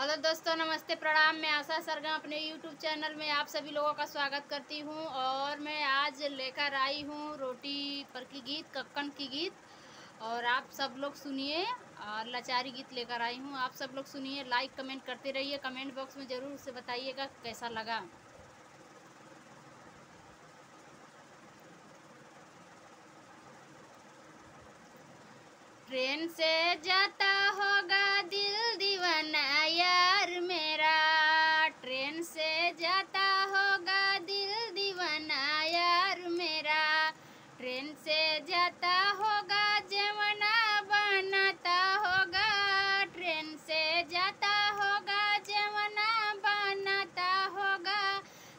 Hello दोस्तों, नमस्ते, प्रणाम। मैं आशा सरगम अपने यूट्यूब चैनल में आप सभी लोगों का स्वागत करती हूं। और मैं आज लेकर आई हूं रोटी पर की गीत, कक्कन की गीत। और आप सब लोग सुनिए। और लाचारी गीत लेकर आई हूं, आप सब लोग सुनिए। लाइक कमेंट करते रहिए। कमेंट बॉक्स में ज़रूर से बताइएगा कैसा लगा। ट्रेन से जाता होगा दिल दीवाना यार मेरा, ट्रेन से जाता होगा दिल दीवाना यार मेरा, ट्रेन से जाता होगा जवाना बनाता होगा, ट्रेन से जाता होगा जवाना बनाता होगा,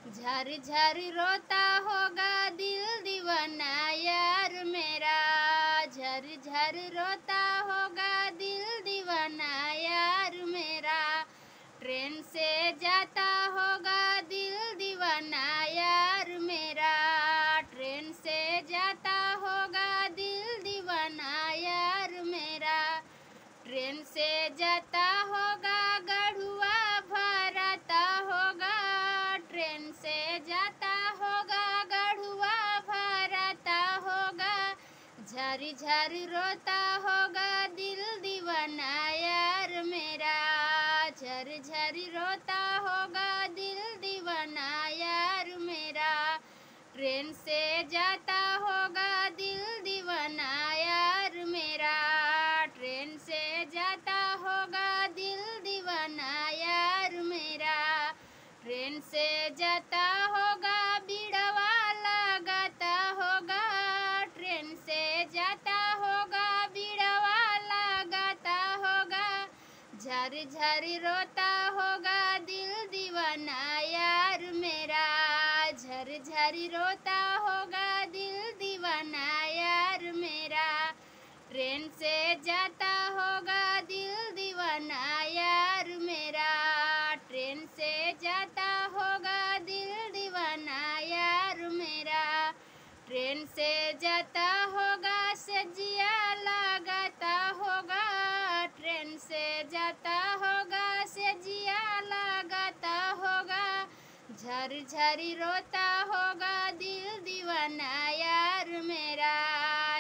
झर झर रोता होगा दिल दीवाना यार मेरा, झर झर रोता होगा दिल दीवाना यार मेरा, ट्रेन से जाता होगा दिल दीवाना यार मेरा, ट्रेन से जाता होगा दिल दीवाना यार मेरा, ट्रेन से जाता होगा गढ़ुआ भराता होगा, ट्रेन से जाता होगा गढ़ुआ भराता होगा, झरी झरी रोता होगा दिल दीवाना यार मेरा, झरी झरी रोता होगा दिल दीवाना यार मेरा, ट्रेन से जाता होगा दिल दीवाना यार मेरा, ट्रेन से जाता होगा दिल दीवाना यार मेरा, ट्रेन से जाता होगा बीड़वा लगाता होगा, ट्रेन से जाता होगा बीड़वा लगाता होगा, झर झर रोता होगा दिल दीवाना यार मेरा, झर झर रोता होगा दिल दीवाना यार मेरा, ट्रेन से जाता होगा दिल दीवाना यार मेरा, ट्रेन से जाता होगा दिल दीवाना यार मेरा, ट्रेन से जाता होगा सजिया लगाता होगा, ट्रेन से जाता होगा सजिया लगाता होगा, झर झरी रोता होगा दिल दीवाना यार मेरा,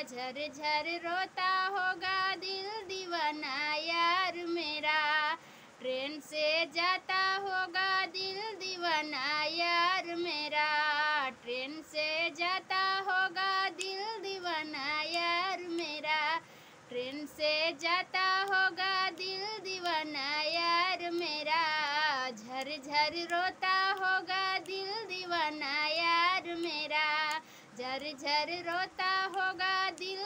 झर झर रोता होगा दिल दीवाना यार मेरा, ट्रेन से जाता होगा दिल दीवाना यार मेरा, ट्रेन से जाता होगा दिल दीवाना यार मेरा, ट्रेन से जाता होगा दिल दीवाना यार मेरा, झर झर रोता होगा दिल दीवाना यार मेरा, झर झर रोता होगा दिल